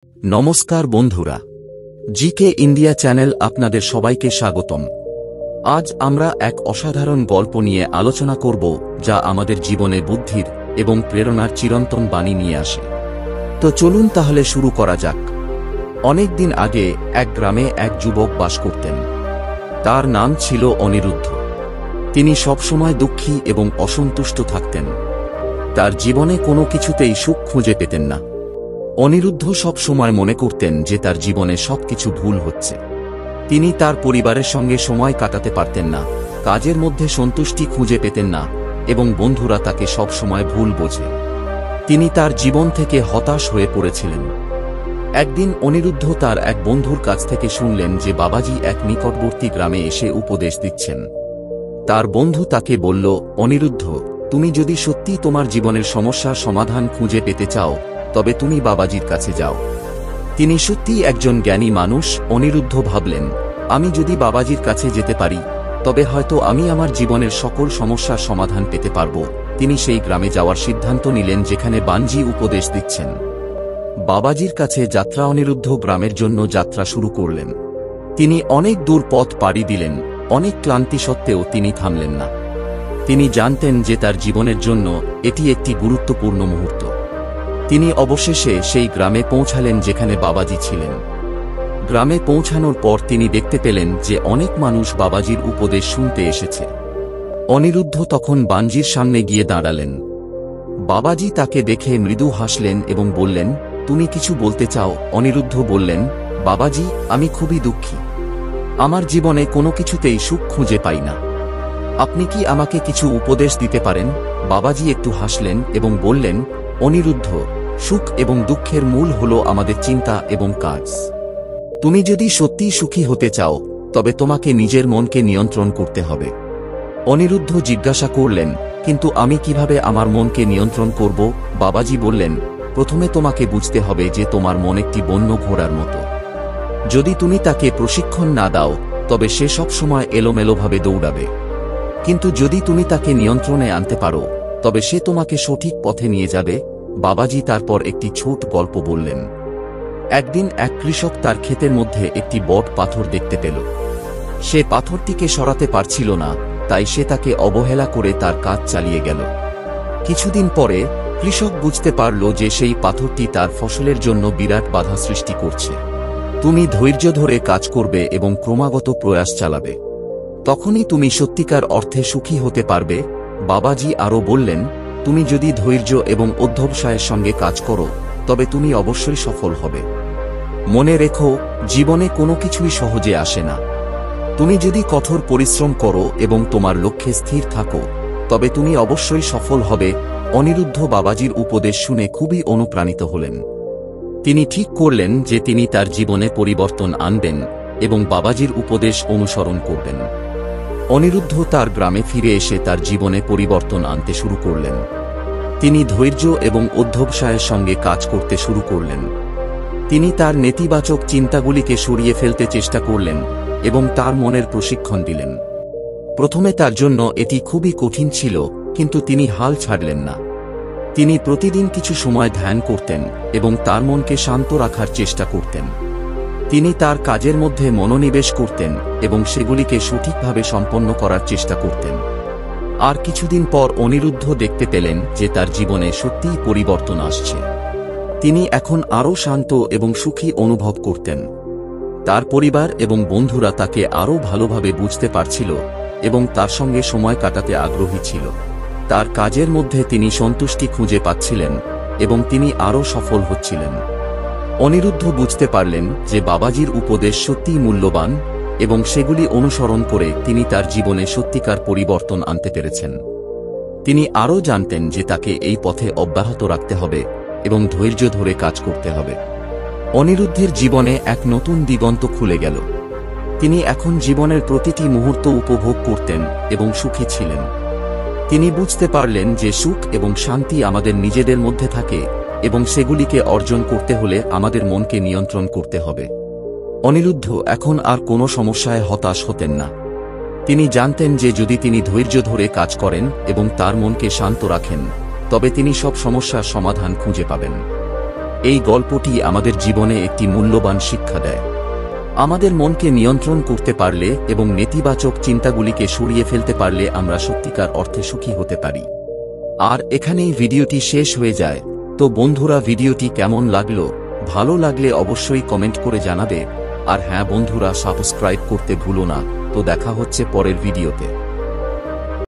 নমস্কার বন্ধুরা, GK India channel আপনাদের সবাইকে স্বাগতম। আজ আমরা এক অসাধারণ গল্প নিয়ে আলোচনা করব যা আমাদের জীবনে বুদ্ধির এবং প্রেরণার চিরন্তন বাণী নিয়ে আসে। তো চলুন তাহলে শুরু করা যাক। অনেক দিন আগে এক গ্রামে এক যুবক বাস করতেন। তার নাম ছিল অনিরুদ্ধ। তিনি সবসময় দুঃখী এবং অসন্তুষ্ট থাকতেন। তার জীবনে কোনো কিছুতেই সুখ খুঁজে পেতেন না। অনিরুদ্ধ সব সময় মনে করতেন যে তার জীবনে সবকিছু ভুল হচ্ছে। তিনি তার পরিবারের সঙ্গে সময় কাটাতে পারতেন না, কাজের মধ্যে সন্তুষ্টি খুঁজে পেতেন না এবং বন্ধুরা তাকে সব সময় ভুল বোঝে। তিনি তার জীবন থেকে হতাশ হয়ে পড়েছিলেন। একদিন অনিরুদ্ধ তার এক বন্ধুর কাছ থেকে শুনলেন যে বাবাজি এক নিকটবর্তী গ্রামে এসে উপদেশ দিচ্ছেন। তার বন্ধু তাকে বলল, অনিরুদ্ধ, তুমি যদি সত্যি তোমার জীবনের সমস্যার সমাধান খুঁজে পেতে চাও তবে তুমি বাবাজির কাছে যাও। তিনি সত্যিই একজন জ্ঞানী মানুষ। অনিরুদ্ধ ভাবলেন, আমি যদি বাবাজির কাছে যেতে পারি তবে হয়তো আমি আমার জীবনের সকল সমস্যার সমাধান পেতে পারব। তিনি সেই গ্রামে যাওয়ার সিদ্ধান্ত নিলেন যেখানে বাঞ্জি উপদেশ দিচ্ছেন। বাবাজির কাছে যাত্রা। অনিরুদ্ধ গ্রামের জন্য যাত্রা শুরু করলেন। তিনি অনেক দূর পথ পাড়ি দিলেন। অনেক ক্লান্তি সত্ত্বেও তিনি থামলেন না। তিনি জানতেন যে তার জীবনের জন্য এটি একটি গুরুত্বপূর্ণ মুহূর্ত। তিনি অবশেষে সেই গ্রামে পৌঁছালেন যেখানে বাবাজি ছিলেন। গ্রামে পৌঁছানোর পর তিনি দেখতে পেলেন যে অনেক মানুষ বাবাজির উপদেশ শুনতে এসেছে। অনিরুদ্ধ তখন বাঞ্জির সামনে গিয়ে দাঁড়ালেন। বাবাজি তাকে দেখে মৃদু হাসলেন এবং বললেন, তুমি কিছু বলতে চাও? অনিরুদ্ধ বললেন, বাবাজি, আমি খুবই দুঃখী। আমার জীবনে কোনো কিছুতেই সুখ খুঁজে পাই না। আপনি কি আমাকে কিছু উপদেশ দিতে পারেন? বাবাজি একটু হাসলেন এবং বললেন, অনিরুদ্ধ, সুখ এবং দুঃখের মূল হল আমাদের চিন্তা এবং কাজ। তুমি যদি সত্যিই সুখী হতে চাও তবে তোমাকে নিজের মনকে নিয়ন্ত্রণ করতে হবে। অনিরুদ্ধ জিজ্ঞাসা করলেন, কিন্তু আমি কিভাবে আমার মনকে নিয়ন্ত্রণ করব? বাবাজি বললেন, প্রথমে তোমাকে বুঝতে হবে যে তোমার মন একটি বন্য ঘোড়ার মতো। যদি তুমি তাকে প্রশিক্ষণ না দাও তবে সে সব সময় এলোমেলোভাবে দৌড়াবে। কিন্তু যদি তুমি তাকে নিয়ন্ত্রণে আনতে পারো তবে সে তোমাকে সঠিক পথে নিয়ে যাবে। বাবাজি তারপর একটি ছোট গল্প বললেন। একদিন এক কৃষক তার ক্ষেতের মধ্যে একটি বট পাথর দেখতে পেল। সে পাথরটিকে সরাতে পারছিল না, তাই সে তাকে অবহেলা করে তার কাজ চালিয়ে গেল। কিছুদিন পরে কৃষক বুঝতে পারল যে সেই পাথরটি তার ফসলের জন্য বিরাট বাধা সৃষ্টি করছে। তুমি ধৈর্য ধরে কাজ করবে এবং ক্রমাগত প্রয়াস চালাবে, তখনই তুমি সত্যিকার অর্থে সুখী হতে পারবে। বাবাজি আরও বললেন, তুমি যদি ধৈর্য এবং অধ্যবসায়ের সঙ্গে কাজ করো তবে তুমি অবশ্যই সফল হবে। মনে রেখো, জীবনে কোনো কিছুই সহজে আসে না। তুমি যদি কঠোর পরিশ্রম করো এবং তোমার লক্ষ্যে স্থির থাকো তবে তুমি অবশ্যই সফল হবে। অনিরুদ্ধ বাবাজির উপদেশ শুনে খুবই অনুপ্রাণিত হলেন। তিনি ঠিক করলেন যে তিনি তার জীবনে পরিবর্তন আনবেন এবং বাবাজির উপদেশ অনুসরণ করবেন। অনিরুদ্ধ তার গ্রামে ফিরে এসে তার জীবনে পরিবর্তন আনতে শুরু করলেন। তিনি ধৈর্য এবং অধ্যবসায়ের সঙ্গে কাজ করতে শুরু করলেন। তিনি তার নেতিবাচক চিন্তাগুলিকে সরিয়ে ফেলতে চেষ্টা করলেন এবং তার মনের প্রশিক্ষণ দিলেন। প্রথমে তার জন্য এটি খুবই কঠিন ছিল, কিন্তু তিনি হাল ছাড়লেন না। তিনি প্রতিদিন কিছু সময় ধ্যান করতেন এবং তার মনকে শান্ত রাখার চেষ্টা করতেন। তিনি তার কাজের মধ্যে মনোনিবেশ করতেন এবং সেগুলিকে সঠিকভাবে সম্পন্ন করার চেষ্টা করতেন। আর কিছুদিন পর অনিরুদ্ধ দেখতে পেলেন যে তার জীবনে সত্যিই পরিবর্তন আসছে। তিনি এখন আরও শান্ত এবং সুখী অনুভব করতেন। তার পরিবার এবং বন্ধুরা তাকে আরও ভালোভাবে বুঝতে পারছিল এবং তার সঙ্গে সময় কাটাতে আগ্রহী ছিল। তার কাজের মধ্যে তিনি সন্তুষ্টি খুঁজে পাচ্ছিলেন এবং তিনি আরও সফল হচ্ছিলেন। অনিরুদ্ধ বুঝতে পারলেন যে বাবাজির উপদেশ সত্যিই মূল্যবান এবং সেগুলি অনুসরণ করে তিনি তার জীবনে সত্যিকার পরিবর্তন আনতে পেরেছেন। তিনি আরও জানতেন যে তাকে এই পথে অব্যাহত রাখতে হবে এবং ধৈর্য ধরে কাজ করতে হবে। অনিরুদ্ধের জীবনে এক নতুন দিগন্ত খুলে গেল। তিনি এখন জীবনের প্রতিটি মুহূর্ত উপভোগ করতেন এবং সুখী ছিলেন। তিনি বুঝতে পারলেন যে সুখ এবং শান্তি আমাদের নিজেদের মধ্যে থাকে এবং সেগুলিকে অর্জন করতে হলে আমাদের মনকে নিয়ন্ত্রণ করতে হবে। অনিরুদ্ধ এখন আর কোনো সমস্যায় হতাশ হতেন না। তিনি জানতেন যে যদি তিনি ধৈর্য ধরে কাজ করেন এবং তার মনকে শান্ত রাখেন তবে তিনি সব সমস্যার সমাধান খুঁজে পাবেন। এই গল্পটি আমাদের জীবনে একটি মূল্যবান শিক্ষা দেয়। আমাদের মনকে নিয়ন্ত্রণ করতে পারলে এবং নেতিবাচক চিন্তাগুলিকে সরিয়ে ফেলতে পারলে আমরা সত্যিকার অর্থে সুখী হতে পারি। আর এখানেই ভিডিওটি শেষ হয়ে যায়। তো বন্ধুরা, ভিডিওটি কেমন লাগলো? ভালো লাগলে অবশ্যই কমেন্ট করে জানাবে। আর হ্যাঁ বন্ধুরা, সাবস্ক্রাইব করতে ভুলো না। তো দেখা হচ্ছে পরের ভিডিওতে।